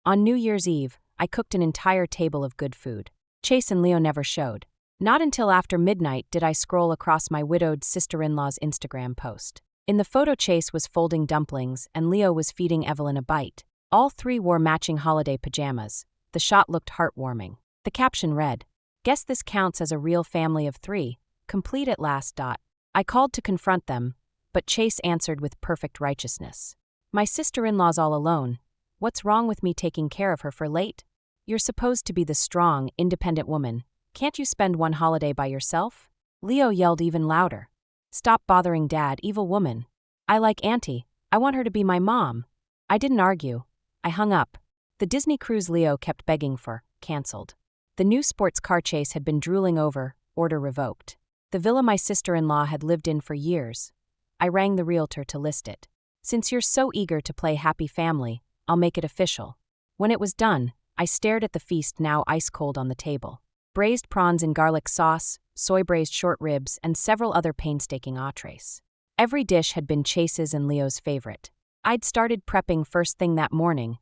On New Year's Eve, I cooked an entire table of good food. Chase and Leo never showed. Not until after midnight did I scroll across my widowed sister-in-law's Instagram post. In the photo, Chase was folding dumplings and Leo was feeding Evelyn a bite. All three wore matching holiday pajamas. The shot looked heartwarming. The caption read, "Guess this counts as a real family of three, complete at last." I called to confront them, but Chase answered with perfect righteousness. "My sister-in-law's all alone. What's wrong with me taking care of her for late? You're supposed to be the strong, independent woman. Can't you spend one holiday by yourself?" Leo yelled even louder. "Stop bothering Dad, evil woman. I like Auntie. I want her to be my mom." I didn't argue. I hung up. The Disney cruise Leo kept begging for, canceled. The new sports car Chase had been drooling over, order revoked. The villa my sister-in-law had lived in for years. I rang the realtor to list it. "Since you're so eager to play happy family, I'll make it official." When it was done, I stared at the feast now ice-cold on the table. Braised prawns in garlic sauce, soy-braised short ribs, and several other painstaking entrees. Every dish had been Chase's and Leo's favorite. I'd started prepping first thing that morning,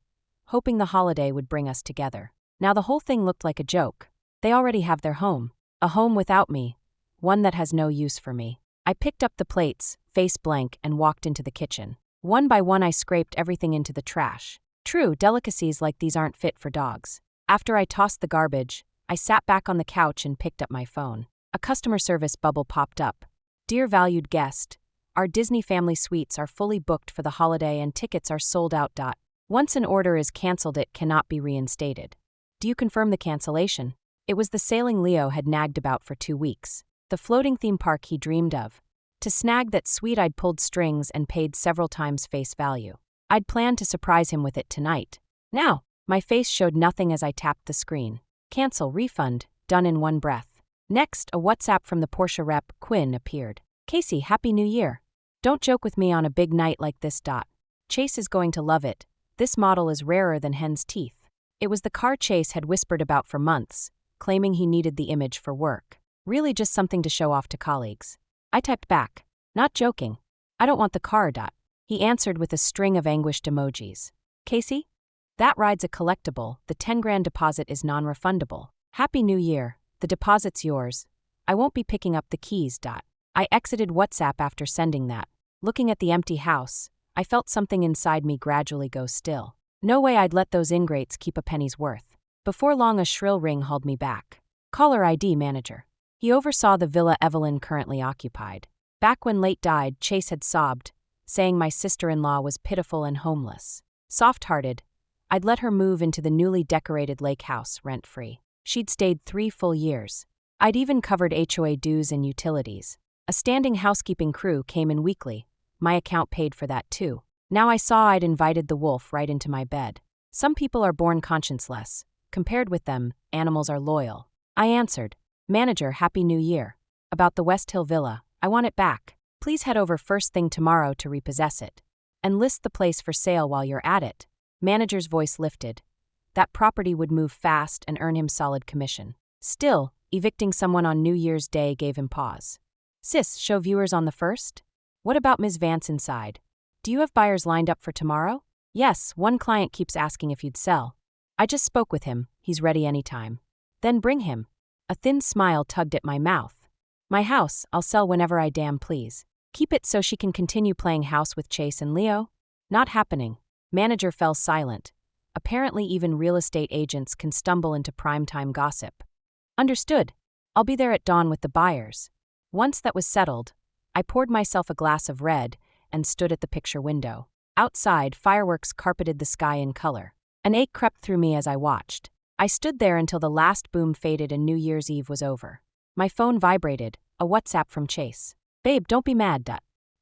hoping the holiday would bring us together. Now the whole thing looked like a joke. They already have their home. A home without me. One that has no use for me. I picked up the plates, face blank, and walked into the kitchen. One by one I scraped everything into the trash. True, delicacies like these aren't fit for dogs. After I tossed the garbage, I sat back on the couch and picked up my phone. A customer service bubble popped up. "Dear valued guest, our Disney family suites are fully booked for the holiday and tickets are sold out. Once an order is canceled, it cannot be reinstated. Do you confirm the cancellation?" It was the sailing Leo had nagged about for 2 weeks. The floating theme park he dreamed of. To snag that suite I'd pulled strings and paid several times face value. I'd planned to surprise him with it tonight. Now, my face showed nothing as I tapped the screen. Cancel, refund, done in one breath. Next, a WhatsApp from the Porsche rep, Quinn, appeared. "Casey, Happy New Year. Don't joke with me on a big night like this. Chase is going to love it. This model is rarer than hen's teeth." It was the car Chase had whispered about for months, claiming he needed the image for work. Really just something to show off to colleagues. I typed back, "Not joking. I don't want the car. He answered with a string of anguished emojis. "Casey? That ride's a collectible. The 10 grand deposit is non-refundable. Happy New Year. The deposit's yours. I won't be picking up the keys. I exited WhatsApp after sending that. Looking at the empty house, I felt something inside me gradually go still. No way I'd let those ingrates keep a penny's worth. Before long, a shrill ring hauled me back. "Caller ID manager." He oversaw the villa Evelyn currently occupied. Back when Late died, Chase had sobbed, saying my sister-in-law was pitiful and homeless. Soft-hearted, I'd let her move into the newly decorated lake house rent-free. She'd stayed 3 full years. I'd even covered HOA dues and utilities. A standing housekeeping crew came in weekly. My account paid for that too. Now I saw I'd invited the wolf right into my bed. Some people are born conscienceless. Compared with them, animals are loyal. I answered, "Manager, Happy New Year. About the West Hill Villa, I want it back. Please head over first thing tomorrow to repossess it. And list the place for sale while you're at it." Manager's voice lifted. That property would move fast and earn him solid commission. Still, evicting someone on New Year's Day gave him pause. "Sis, show viewers on the first? What about Ms. Vance inside? Do you have buyers lined up for tomorrow?" "Yes, one client keeps asking if you'd sell. I just spoke with him, he's ready anytime." "Then bring him." A thin smile tugged at my mouth. "My house, I'll sell whenever I damn please. Keep it so she can continue playing house with Chase and Leo?" "Not happening." Manager fell silent. Apparently even real estate agents can stumble into primetime gossip. "Understood. I'll be there at dawn with the buyers." Once that was settled, I poured myself a glass of red and stood at the picture window. Outside, fireworks carpeted the sky in color. An ache crept through me as I watched. I stood there until the last boom faded and New Year's Eve was over. My phone vibrated, a WhatsApp from Chase. "Babe, don't be mad.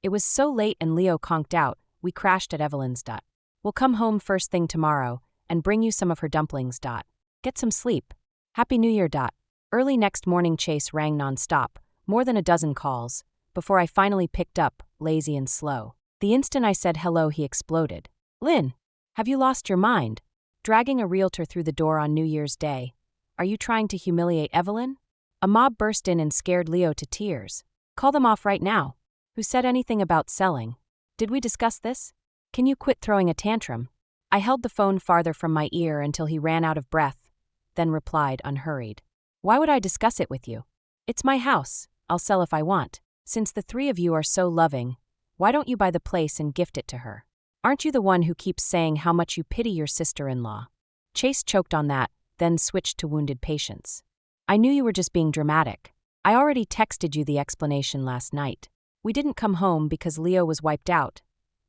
It was so late and Leo conked out, we crashed at Evelyn's. We'll come home first thing tomorrow and bring you some of her dumplings. Get some sleep. Happy New Year. Early next morning, Chase rang nonstop, more than a dozen calls, before I finally picked up, lazy and slow. The instant I said hello, he exploded. "Lynn, have you lost your mind? Dragging a realtor through the door on New Year's Day. Are you trying to humiliate Evelyn?" A mob burst in and scared Leo to tears. "Call them off right now." "Who said anything about selling? Did we discuss this? Can you quit throwing a tantrum?" I held the phone farther from my ear until he ran out of breath, then replied unhurried. Why would I discuss it with you? It's my house. I'll sell if I want. Since the three of you are so loving, why don't you buy the place and gift it to her? Aren't you the one who keeps saying how much you pity your sister-in-law? Chase choked on that, then switched to wounded patience. I knew you were just being dramatic. I already texted you the explanation last night. We didn't come home because Leo was wiped out.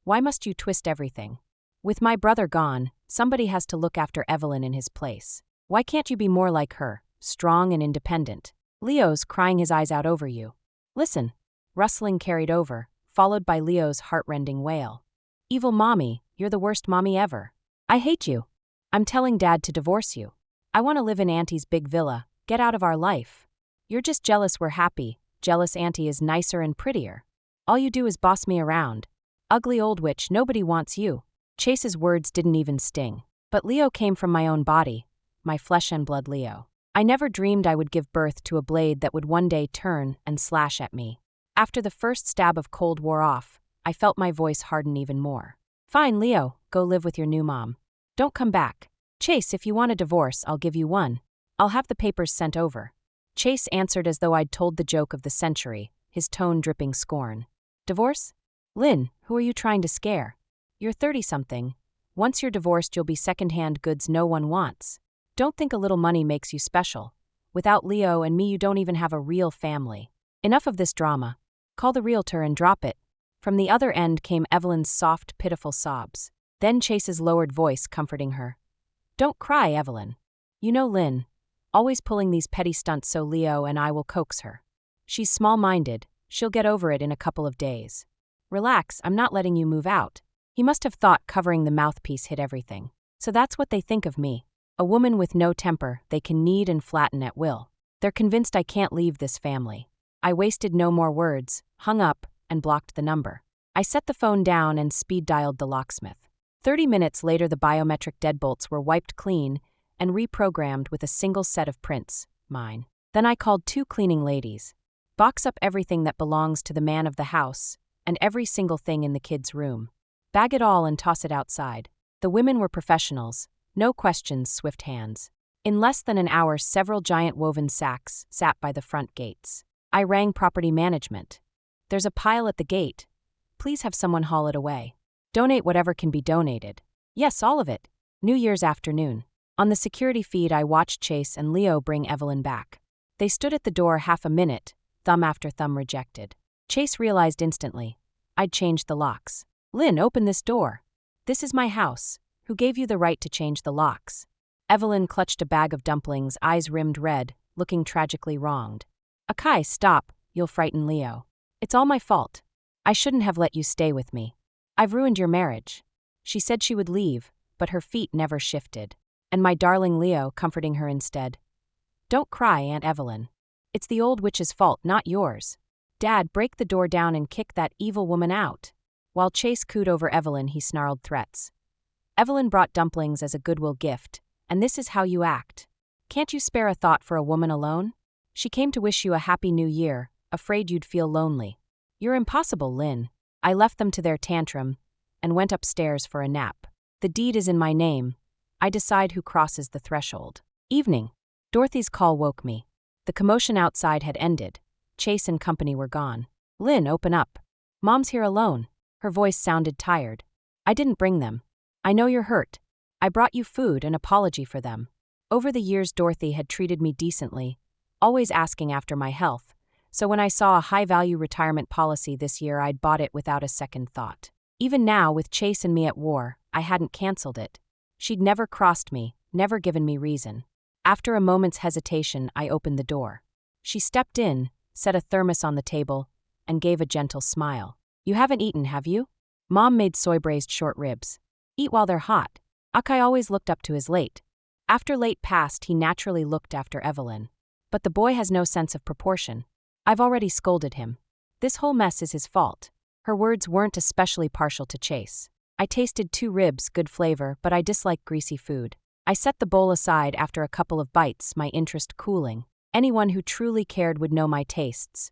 Why must you twist everything? With my brother gone, somebody has to look after Evelyn in his place. Why can't you be more like her, strong and independent? Leo's crying his eyes out over you. Listen. Rustling carried over, followed by Leo's heartrending wail. Evil mommy, you're the worst mommy ever. I hate you. I'm telling Dad to divorce you. I want to live in Auntie's big villa. Get out of our life. You're just jealous we're happy. Jealous Auntie is nicer and prettier. All you do is boss me around. Ugly old witch, nobody wants you. Chase's words didn't even sting. But Leo came from my own body, my flesh and blood Leo. I never dreamed I would give birth to a blade that would one day turn and slash at me. After the first stab of cold wore off, I felt my voice harden even more. Fine, Leo, go live with your new mom. Don't come back. Chase, if you want a divorce, I'll give you one. I'll have the papers sent over. Chase answered as though I'd told the joke of the century, his tone dripping scorn. Divorce? Lynn, who are you trying to scare? You're 30-something. Once you're divorced, you'll be second-hand goods no one wants. Don't think a little money makes you special. Without Leo and me, you don't even have a real family. Enough of this drama. Call the realtor and drop it. From the other end came Evelyn's soft, pitiful sobs. Then Chase's lowered voice comforting her. Don't cry, Evelyn. You know Lynn. Always pulling these petty stunts so Leo and I will coax her. She's small-minded. She'll get over it in a couple of days. Relax, I'm not letting you move out. He must have thought covering the mouthpiece hid everything. So that's what they think of me. A woman with no temper they can knead and flatten at will. They're convinced I can't leave this family. I wasted no more words, hung up, and blocked the number. I set the phone down and speed-dialed the locksmith. 30 minutes later, the biometric deadbolts were wiped clean and reprogrammed with a single set of prints, mine. Then I called 2 cleaning ladies. Box up everything that belongs to the man of the house and every single thing in the kids' room. Bag it all and toss it outside. The women were professionals. No questions, swift hands. In less than an hour, several giant woven sacks sat by the front gates. I rang property management. There's a pile at the gate. Please have someone haul it away. Donate whatever can be donated. Yes, all of it. New Year's afternoon. On the security feed, I watched Chase and Leo bring Evelyn back. They stood at the door half a minute, thumb after thumb rejected. Chase realized instantly. I'd changed the locks. Lynn, open this door. This is my house. Who gave you the right to change the locks? Evelyn clutched a bag of dumplings, eyes rimmed red, looking tragically wronged. Akai, stop. You'll frighten Leo. It's all my fault. I shouldn't have let you stay with me. I've ruined your marriage. She said she would leave, but her feet never shifted. And my darling Leo comforting her instead. Don't cry, Aunt Evelyn. It's the old witch's fault, not yours. Dad, break the door down and kick that evil woman out. While Chase cooed over Evelyn, he snarled threats. Evelyn brought dumplings as a goodwill gift, and this is how you act. Can't you spare a thought for a woman alone? She came to wish you a happy new year, afraid you'd feel lonely. You're impossible, Lynn. I left them to their tantrum and went upstairs for a nap. The deed is in my name. I decide who crosses the threshold. Evening. Dorothy's call woke me. The commotion outside had ended. Chase and company were gone. Lynn, open up. Mom's here alone. Her voice sounded tired. I didn't bring them. I know you're hurt. I brought you food, an apology for them. Over the years, Dorothy had treated me decently, always asking after my health, so when I saw a high-value retirement policy this year, I'd bought it without a second thought. Even now, with Chase and me at war, I hadn't canceled it. She'd never crossed me, never given me reason. After a moment's hesitation, I opened the door. She stepped in, set a thermos on the table, and gave a gentle smile. You haven't eaten, have you? Mom made soy-braised short ribs. Eat while they're hot. Akai always looked up to his late. After late passed, he naturally looked after Evelyn. But the boy has no sense of proportion. I've already scolded him. This whole mess is his fault. Her words weren't especially partial to Chase. I tasted 2 ribs, good flavor, but I dislike greasy food. I set the bowl aside after a couple of bites, my interest cooling. Anyone who truly cared would know my tastes.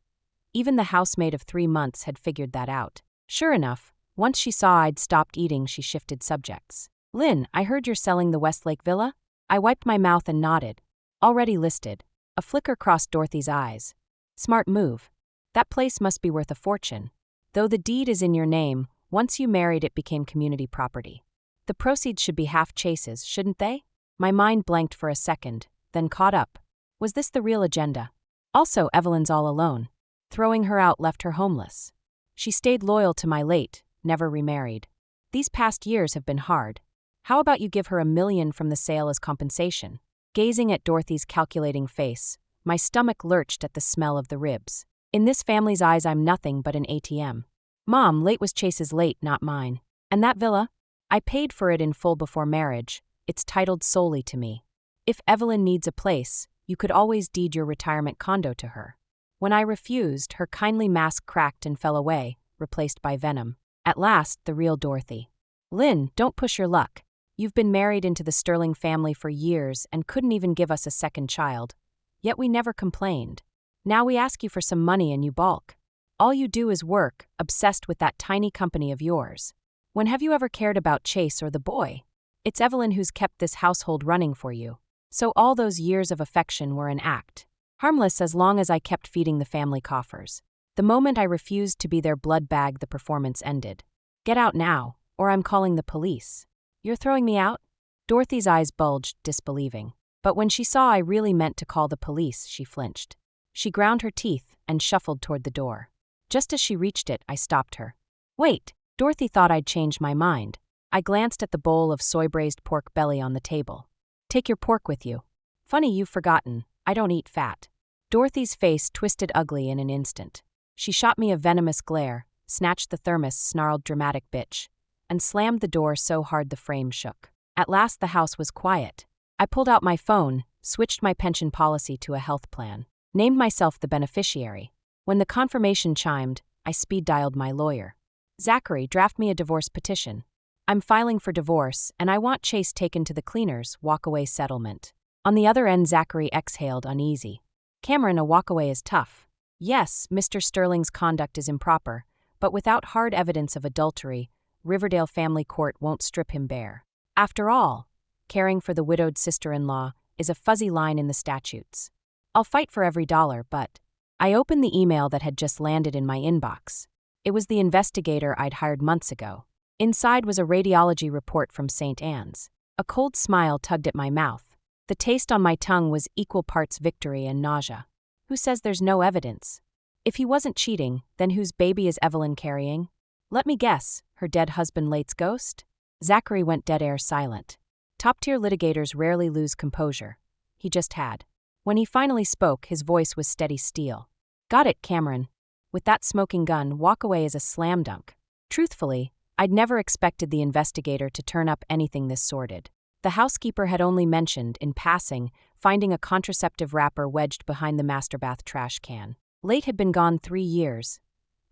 Even the housemaid of 3 months had figured that out. Sure enough, once she saw I'd stopped eating, she shifted subjects. Lynn, I heard you're selling the Westlake Villa? I wiped my mouth and nodded. Already listed. A flicker crossed Dorothy's eyes. Smart move. That place must be worth a fortune. Though the deed is in your name, once you married it became community property. The proceeds should be half Chase's, shouldn't they? My mind blanked for a second, then caught up. Was this the real agenda? Also, Evelyn's all alone. Throwing her out left her homeless. She stayed loyal to my late, never remarried. These past years have been hard. How about you give her $1 million from the sale as compensation? Gazing at Dorothy's calculating face, my stomach lurched at the smell of the ribs. In this family's eyes, I'm nothing but an ATM. Mom, late was Chase's late, not mine. And that villa? I paid for it in full before marriage. It's titled solely to me. If Evelyn needs a place, you could always deed your retirement condo to her. When I refused, her kindly mask cracked and fell away, replaced by venom. At last, the real Dorothy. Lynn, don't push your luck. You've been married into the Sterling family for years and couldn't even give us a second child. Yet we never complained. Now we ask you for some money and you balk. All you do is work, obsessed with that tiny company of yours. When have you ever cared about Chase or the boy? It's Evelyn who's kept this household running for you. So all those years of affection were an act. Harmless as long as I kept feeding the family coffers. The moment I refused to be their blood bag, the performance ended. Get out now, or I'm calling the police. You're throwing me out? Dorothy's eyes bulged, disbelieving. But when she saw I really meant to call the police, she flinched. She ground her teeth and shuffled toward the door. Just as she reached it, I stopped her. Wait, Dorothy thought I'd changed my mind. I glanced at the bowl of soy-braised pork belly on the table. Take your pork with you. Funny you've forgotten, I don't eat fat. Dorothy's face twisted ugly in an instant. She shot me a venomous glare, snatched the thermos, snarled dramatic bitch, and slammed the door so hard the frame shook. At last the house was quiet. I pulled out my phone, switched my pension policy to a health plan, named myself the beneficiary. When the confirmation chimed, I speed-dialed my lawyer. Zachary, draft me a divorce petition. I'm filing for divorce, and I want Chase taken to the cleaners, walkaway settlement. On the other end, Zachary exhaled uneasy. Cameron, a walkaway is tough. Yes, Mr. Sterling's conduct is improper, but without hard evidence of adultery, Riverdale Family Court won't strip him bare. After all, caring for the widowed sister-in-law is a fuzzy line in the statutes. I'll fight for every dollar, but... I opened the email that had just landed in my inbox. It was the investigator I'd hired months ago. Inside was a radiology report from St. Anne's. A cold smile tugged at my mouth. The taste on my tongue was equal parts victory and nausea. Who says there's no evidence? If he wasn't cheating, then whose baby is Evelyn carrying? Let me guess, her dead husband Late's ghost? Zachary went dead air silent. Top-tier litigators rarely lose composure. He just had. When he finally spoke, his voice was steady steel. Got it, Cameron. With that smoking gun, walkaway is a slam dunk. Truthfully, I'd never expected the investigator to turn up anything this sordid. The housekeeper had only mentioned, in passing, finding a contraceptive wrapper wedged behind the master bath trash can. Late had been gone 3 years.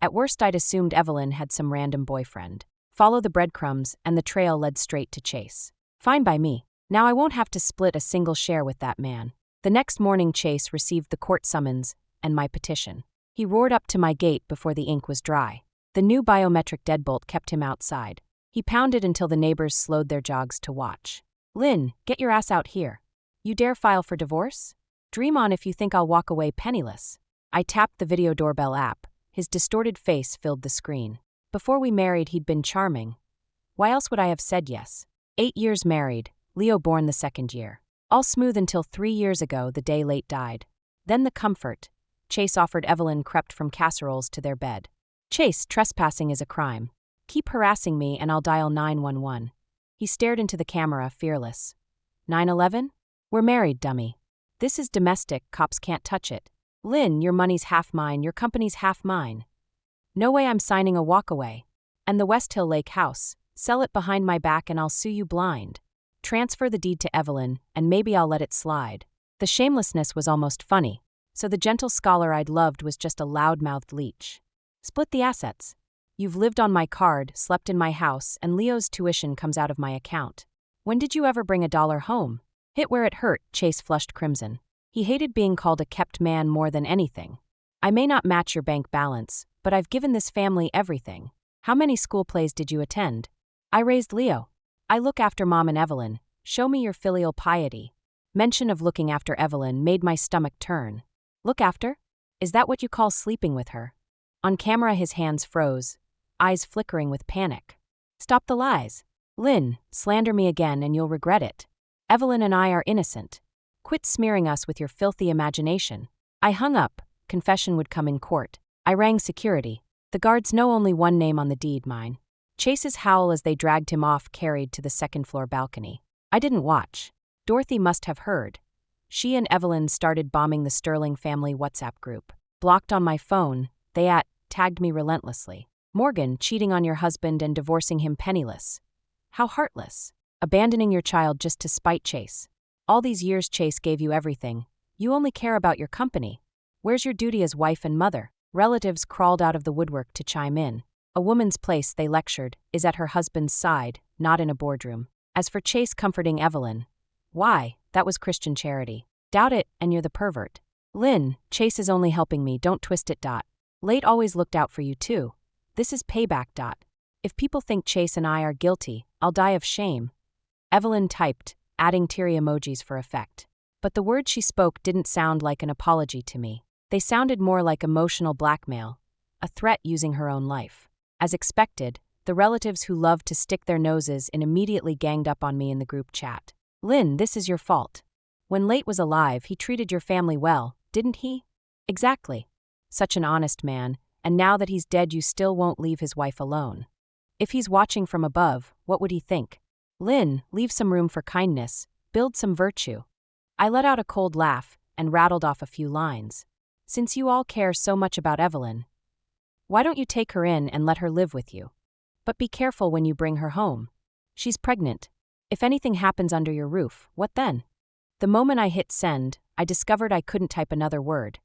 At worst, I'd assumed Evelyn had some random boyfriend. Follow the breadcrumbs, and the trail led straight to Chase. Fine by me. Now I won't have to split a single share with that man. The next morning, Chase received the court summons and my petition. He roared up to my gate before the ink was dry. The new biometric deadbolt kept him outside. He pounded until the neighbors slowed their jogs to watch. Lynn, get your ass out here. You dare file for divorce? Dream on if you think I'll walk away penniless. I tapped the video doorbell app. His distorted face filled the screen. Before we married, he'd been charming. Why else would I have said yes? 8 years married, Leo born the 2nd year. All smooth until 3 years ago, the day Late died. Then the comfort. Chase offered Evelyn crept from casseroles to their bed. Chase, trespassing is a crime. Keep harassing me and I'll dial 911. He stared into the camera, fearless. 911? We're married, dummy. This is domestic, cops can't touch it. Lynn, your money's half mine, your company's half mine. No way I'm signing a walkaway. And the West Hill Lake house. Sell it behind my back and I'll sue you blind. Transfer the deed to Evelyn, and maybe I'll let it slide. The shamelessness was almost funny. So the gentle scholar I'd loved was just a loud-mouthed leech. Split the assets. You've lived on my card, slept in my house, and Leo's tuition comes out of my account. When did you ever bring $1 home? Hit where it hurt, Chase flushed crimson. He hated being called a kept man more than anything. I may not match your bank balance, but I've given this family everything. How many school plays did you attend? I raised Leo. I look after Mom and Evelyn. Show me your filial piety. Mention of looking after Evelyn made my stomach turn. Look after? Is that what you call sleeping with her? On camera his hands froze, eyes flickering with panic. Stop the lies. Lynn, slander me again and you'll regret it. Evelyn and I are innocent. Quit smearing us with your filthy imagination. I hung up. Confession would come in court. I rang security. The guards know only one name on the deed, mine. Chase's howl as they dragged him off carried to the second-floor balcony. I didn't watch. Dorothy must have heard. She and Evelyn started bombing the Sterling family WhatsApp group. Blocked on my phone, they tagged me relentlessly. Morgan, cheating on your husband and divorcing him penniless. How heartless. Abandoning your child just to spite Chase. All these years Chase gave you everything. You only care about your company. Where's your duty as wife and mother? Relatives crawled out of the woodwork to chime in. A woman's place, they lectured, is at her husband's side, not in a boardroom. As for Chase comforting Evelyn, why? That was Christian charity. Doubt it, and you're the pervert. Lynn, Chase is only helping me, don't twist it. Late always looked out for you too. This is payback. If people think Chase and I are guilty, I'll die of shame. Evelyn typed, adding teary emojis for effect. But the words she spoke didn't sound like an apology to me. They sounded more like emotional blackmail, a threat using her own life. As expected, the relatives who loved to stick their noses in immediately ganged up on me in the group chat. Lynn, this is your fault. When Late was alive, he treated your family well, didn't he? Exactly. Such an honest man, and now that he's dead you still won't leave his wife alone. If he's watching from above, what would he think? Lynn, leave some room for kindness, build some virtue. I let out a cold laugh and rattled off a few lines. Since you all care so much about Evelyn, why don't you take her in and let her live with you? But be careful when you bring her home. She's pregnant. If anything happens under your roof, what then? The moment I hit send, I discovered I couldn't type another word.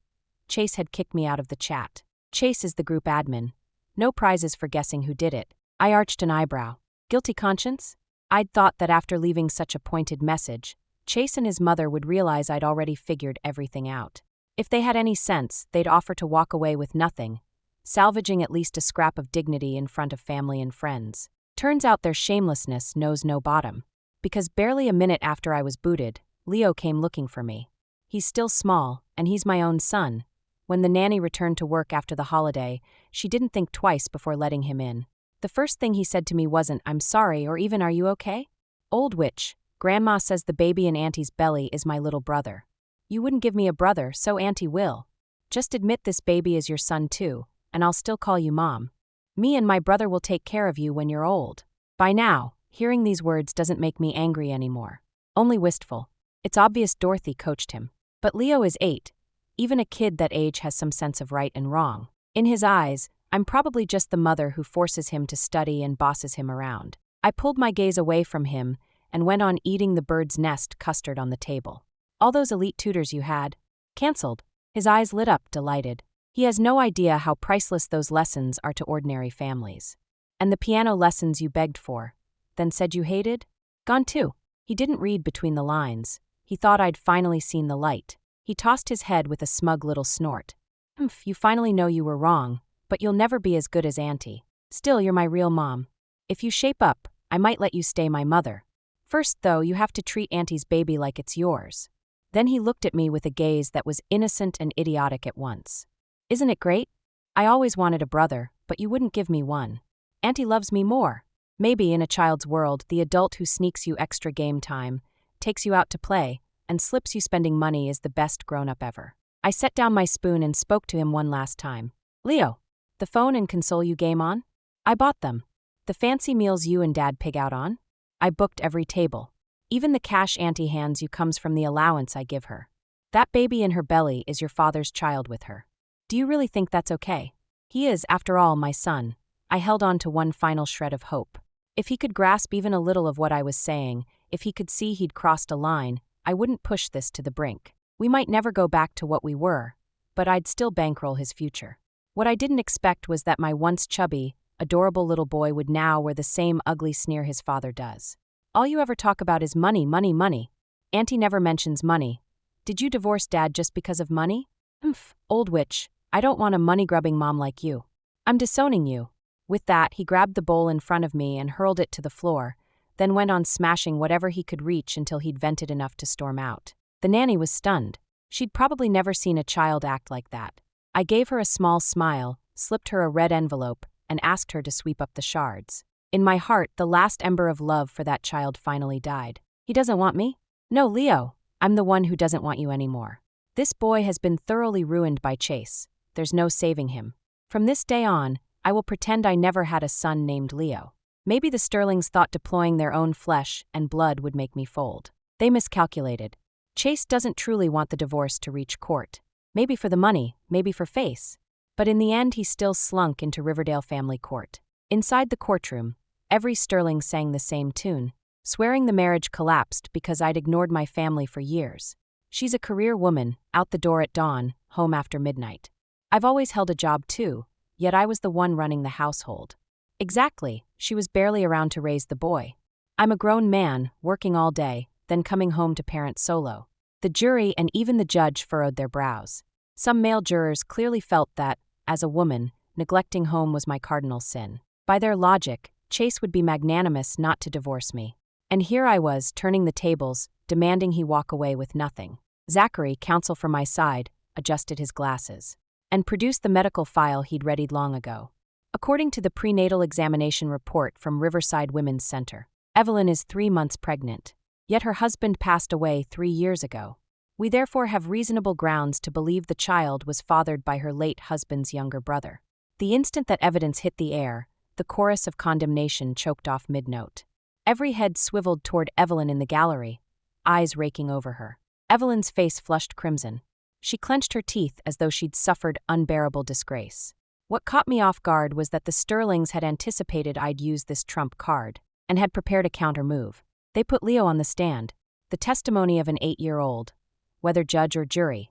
Chase had kicked me out of the chat. Chase is the group admin. No prizes for guessing who did it. I arched an eyebrow. Guilty conscience? I'd thought that after leaving such a pointed message, Chase and his mother would realize I'd already figured everything out. If they had any sense, they'd offer to walk away with nothing, salvaging at least a scrap of dignity in front of family and friends. Turns out their shamelessness knows no bottom. Because barely a minute after I was booted, Leo came looking for me. He's still small, and he's my own son. When the nanny returned to work after the holiday, she didn't think twice before letting him in. The first thing he said to me wasn't, "I'm sorry," or even, "Are you okay?" "Old witch, Grandma says the baby in Auntie's belly is my little brother. You wouldn't give me a brother, so Auntie will. Just admit this baby is your son too, and I'll still call you Mom. Me and my brother will take care of you when you're old." By now, hearing these words doesn't make me angry anymore. Only wistful. It's obvious Dorothy coached him. But Leo is 8. Even a kid that age has some sense of right and wrong. In his eyes, I'm probably just the mother who forces him to study and bosses him around. I pulled my gaze away from him and went on eating the bird's nest custard on the table. "All those elite tutors you had? Cancelled." His eyes lit up, delighted. He has no idea how priceless those lessons are to ordinary families. "And the piano lessons you begged for, then said you hated? Gone too." He didn't read between the lines. He thought I'd finally seen the light. He tossed his head with a smug little snort. "Humph, you finally know you were wrong, but you'll never be as good as Auntie. Still, you're my real mom. If you shape up, I might let you stay my mother. First, though, you have to treat Auntie's baby like it's yours." Then he looked at me with a gaze that was innocent and idiotic at once. "Isn't it great? I always wanted a brother, but you wouldn't give me one. Auntie loves me more." Maybe in a child's world, the adult who sneaks you extra game time, takes you out to play, and slips you spending money is the best grown-up ever. I set down my spoon and spoke to him one last time. "Leo, the phone and console you game on? I bought them. The fancy meals you and Dad pig out on? I booked every table. Even the cash Auntie hands you comes from the allowance I give her. That baby in her belly is your father's child with her. Do you really think that's okay? He is, after all, my son." I held on to one final shred of hope. If he could grasp even a little of what I was saying, if he could see he'd crossed a line, I wouldn't push this to the brink. We might never go back to what we were, but I'd still bankroll his future. What I didn't expect was that my once chubby, adorable little boy would now wear the same ugly sneer his father does. "All you ever talk about is money, money, money. Auntie never mentions money. Did you divorce Dad just because of money?" "Humph, old witch, I don't want a money-grubbing mom like you. I'm disowning you." With that, he grabbed the bowl in front of me and hurled it to the floor, then went on smashing whatever he could reach until he'd vented enough to storm out. The nanny was stunned. She'd probably never seen a child act like that. I gave her a small smile, slipped her a red envelope, and asked her to sweep up the shards. In my heart, the last ember of love for that child finally died. He doesn't want me? No, Leo. I'm the one who doesn't want you anymore. This boy has been thoroughly ruined by Chase. There's no saving him. From this day on, I will pretend I never had a son named Leo. Maybe the Sterlings thought deploying their own flesh and blood would make me fold. They miscalculated. Chase doesn't truly want the divorce to reach court. Maybe for the money, maybe for face. But in the end, he still slunk into Riverdale family court. Inside the courtroom, every Sterling sang the same tune, swearing the marriage collapsed because I'd ignored my family for years. She's a career woman, out the door at dawn, home after midnight. I've always held a job too, yet I was the one running the household. Exactly, she was barely around to raise the boy. I'm a grown man, working all day, then coming home to parent solo. The jury and even the judge furrowed their brows. Some male jurors clearly felt that, as a woman, neglecting home was my cardinal sin. By their logic, Chase would be magnanimous not to divorce me. And here I was, turning the tables, demanding he walk away with nothing. Zachary, counsel for my side, adjusted his glasses and produced the medical file he'd readied long ago. According to the prenatal examination report from Riverside Women's Center, Evelyn is 3 months pregnant, yet her husband passed away 3 years ago. We therefore have reasonable grounds to believe the child was fathered by her late husband's younger brother. The instant that evidence hit the air, the chorus of condemnation choked off mid-note. Every head swiveled toward Evelyn in the gallery, eyes raking over her. Evelyn's face flushed crimson. She clenched her teeth as though she'd suffered unbearable disgrace. What caught me off guard was that the Sterlings had anticipated I'd use this trump card, and had prepared a counter-move. They put Leo on the stand. The testimony of an 8-year-old, whether judge or jury,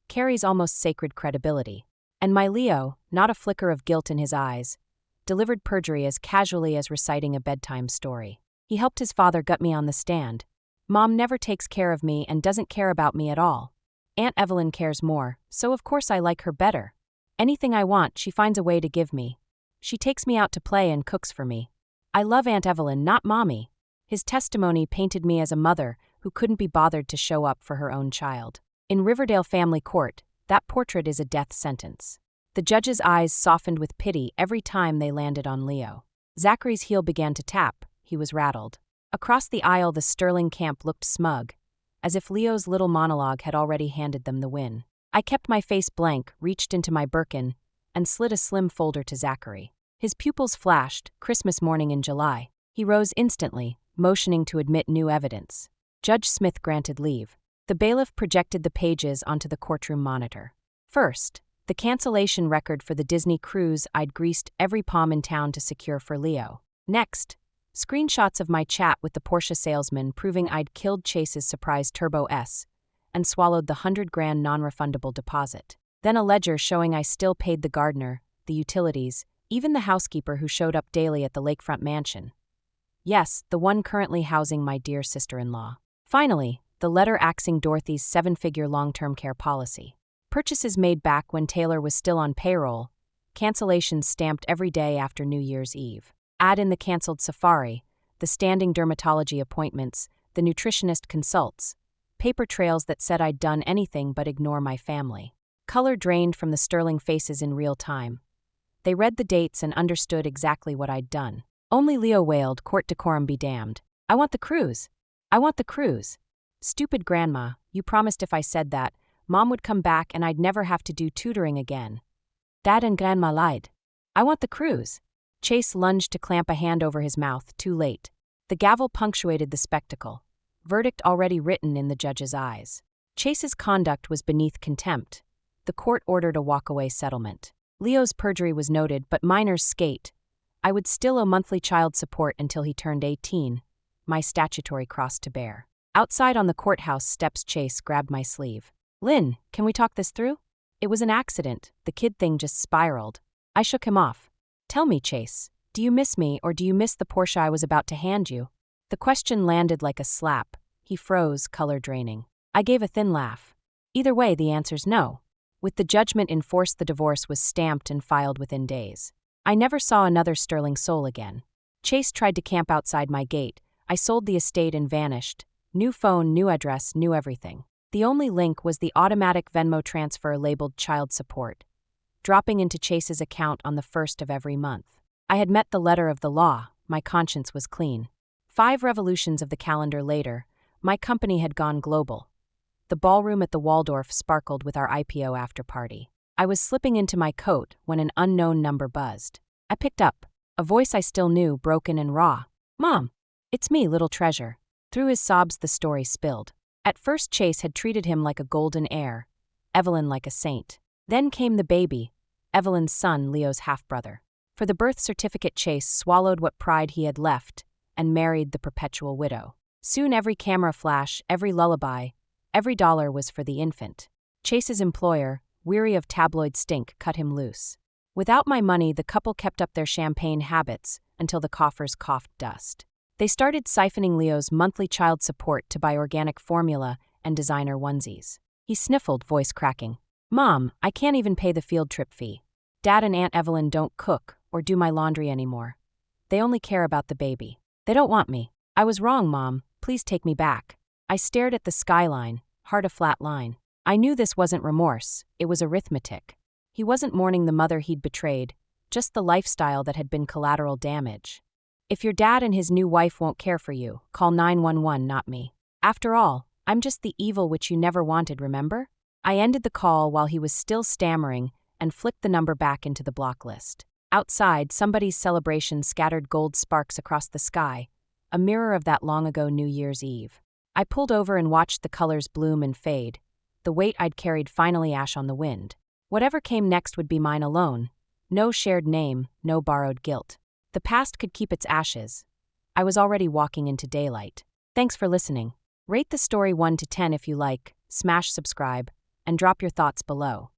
carries almost sacred credibility. And my Leo, not a flicker of guilt in his eyes, delivered perjury as casually as reciting a bedtime story. He helped his father gut me on the stand. Mom never takes care of me and doesn't care about me at all. Aunt Evelyn cares more, so of course I like her better. Anything I want, she finds a way to give me. She takes me out to play and cooks for me. I love Aunt Evelyn, not Mommy. His testimony painted me as a mother who couldn't be bothered to show up for her own child. In Riverdale family court, that portrait is a death sentence. The judge's eyes softened with pity every time they landed on Leo. Zachary's heel began to tap. He was rattled. Across the aisle, the Sterling camp looked smug, as if Leo's little monologue had already handed them the win. I kept my face blank, reached into my Birkin, and slid a slim folder to Zachary. His pupils flashed, Christmas morning in July. He rose instantly, motioning to admit new evidence. Judge Smith granted leave. The bailiff projected the pages onto the courtroom monitor. First, the cancellation record for the Disney cruise I'd greased every palm in town to secure for Leo. Next, screenshots of my chat with the Porsche salesman proving I'd killed Chase's surprise Turbo S and swallowed the $100,000 non-refundable deposit. Then a ledger showing I still paid the gardener, the utilities, even the housekeeper who showed up daily at the lakefront mansion. Yes, the one currently housing my dear sister-in-law. Finally, the letter axing Dorothy's 7-figure long-term care policy. Purchases made back when Taylor was still on payroll, cancellations stamped every day after New Year's Eve. Add in the canceled safari, the standing dermatology appointments, the nutritionist consults, paper trails that said I'd done anything but ignore my family. Color drained from the Sterling faces in real time. They read the dates and understood exactly what I'd done. Only Leo wailed, "Court decorum be damned. I want the cruise. I want the cruise. Stupid grandma, you promised if I said that, Mom would come back and I'd never have to do tutoring again. Dad and Grandma lied. I want the cruise." Chase lunged to clamp a hand over his mouth, too late. The gavel punctuated the spectacle. Verdict already written in the judge's eyes. Chase's conduct was beneath contempt. The court ordered a walkaway settlement. Leo's perjury was noted, but minor's skate. I would still owe monthly child support until he turned 18, my statutory cross to bear. Outside on the courthouse steps, Chase grabbed my sleeve. "Lynn, can we talk this through? It was an accident. The kid thing just spiraled." I shook him off. "Tell me, Chase, do you miss me or do you miss the Porsche I was about to hand you?" The question landed like a slap. He froze, color draining. I gave a thin laugh. Either way, the answer's no. With the judgment in force, the divorce was stamped and filed within days. I never saw another Sterling soul again. Chase tried to camp outside my gate, I sold the estate and vanished. New phone, new address, new everything. The only link was the automatic Venmo transfer labeled child support, dropping into Chase's account on the 1st of every month. I had met the letter of the law. My conscience was clean. 5 revolutions of the calendar later, my company had gone global. The ballroom at the Waldorf sparkled with our IPO after-party. I was slipping into my coat when an unknown number buzzed. I picked up. A voice I still knew, broken and raw. "Mom, it's me, little treasure." Through his sobs the story spilled. At first Chase had treated him like a golden heir, Evelyn like a saint. Then came the baby, Evelyn's son, Leo's half-brother. For the birth certificate, Chase swallowed what pride he had left and married the perpetual widow. Soon every camera flash, every lullaby, every dollar was for the infant. Chase's employer, weary of tabloid stink, cut him loose. Without my money, the couple kept up their champagne habits until the coffers coughed dust. They started siphoning Leo's monthly child support to buy organic formula and designer onesies. He sniffled, voice cracking. "Mom, I can't even pay the field trip fee. Dad and Aunt Evelyn don't cook or do my laundry anymore. They only care about the baby. They don't want me. I was wrong, Mom. Please take me back." I stared at the skyline, heart a flat line. I knew this wasn't remorse, it was arithmetic. He wasn't mourning the mother he'd betrayed, just the lifestyle that had been collateral damage. If your dad and his new wife won't care for you, call 911, not me. After all, I'm just the evil which you never wanted, remember? I ended the call while he was still stammering and flicked the number back into the block list. Outside, somebody's celebration scattered gold sparks across the sky, a mirror of that long-ago New Year's Eve. I pulled over and watched the colors bloom and fade, the weight I'd carried finally ash on the wind. Whatever came next would be mine alone. No shared name, no borrowed guilt. The past could keep its ashes. I was already walking into daylight. Thanks for listening. Rate the story 1 to 10 if you like, smash subscribe, and drop your thoughts below.